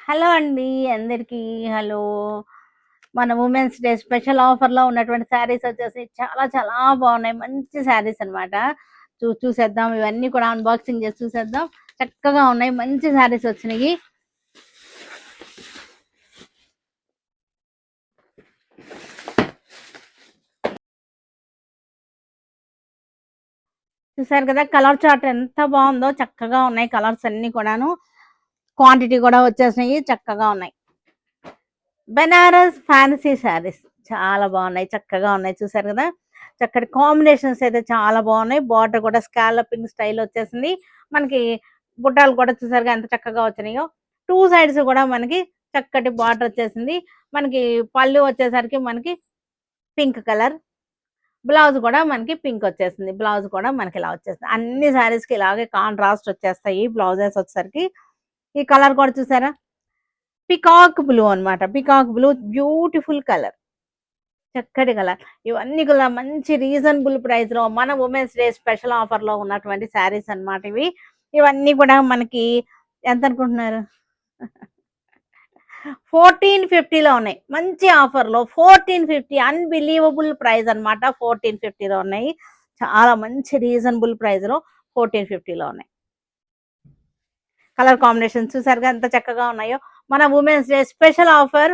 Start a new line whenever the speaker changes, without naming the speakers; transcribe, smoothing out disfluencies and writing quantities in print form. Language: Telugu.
హలో అండి అందరికీ. హలో. మన ఉమెన్స్ డే స్పెషల్ ఆఫర్‌లో ఉన్నటువంటి శారీస్ వచ్చేసి చాలా చాలా బాగున్నాయి. మంచి శారీస్ అన్నమాట. చూసేద్దాం. ఇవన్నీ కూడా అన్బాక్సింగ్ చేసి చూసేద్దాం. చక్కగా ఉన్నాయి. మంచి శారీస్ వచ్చినాయి. చూసారు కదా కలర్ చార్ట్ ఎంత బాగుందో. చక్కగా ఉన్నాయి కలర్స్ అన్ని కూడాను. క్వాంటిటీ కూడా వచ్చేసినాయి. చక్కగా ఉన్నాయి. బెనారస్ ఫ్యాన్సీ శారీస్ చాలా బాగున్నాయి. చక్కగా ఉన్నాయి. చూసారు కదా చక్కటి కాంబినేషన్స్ అయితే చాలా బాగున్నాయి. బార్డర్ కూడా స్కాలపింగ్ స్టైల్ వచ్చేసింది. మనకి బుట్టాలు కూడా చూసారుగా ఎంత చక్కగా వచ్చినాయో. టూ సైడ్స్ కూడా మనకి చక్కటి బార్డర్ వచ్చేసింది. మనకి పళ్ళు వచ్చేసరికి మనకి పింక్ కలర్. బ్లౌజ్ కూడా మనకి పింక్ వచ్చేసింది. బ్లౌజ్ కూడా మనకి ఇలా వచ్చేస్తుంది. అన్ని శారీస్ కి ఇలాగే కాంట్రాస్ట్ వచ్చేస్తాయి బ్లౌజెస్ వచ్చేసరికి. ఈ కలర్ కూడా చూసారా పికాక్ బ్లూ అన్నమాట. Peacock blue beautiful colour. చక్కటి కలర్. ఇవన్నీ కూడా మంచి రీజనబుల్ ప్రైస్ లో మన ఉమెన్స్ డే స్పెషల్ ఆఫర్ లో ఉన్నటువంటి శారీస్ అన్నమాట ఇవి. ఇవన్నీ కూడా మనకి ఎంత అనుకుంటున్నారు? 1450 ఉన్నాయి. మంచి ఆఫర్ లో 1450 అన్బిలీవబుల్ ప్రైస్ అన్నమాట. 1450 లో ఉన్నాయి. చాలా మంచి రీజనబుల్ ప్రైస్ లో 1450 లో ఉన్నాయి. కలర్ కాంబినేషన్ చూసారుగా ఎంత చక్కగా ఉన్నాయో. మన ఉమెన్స్ డే స్పెషల్ ఆఫర్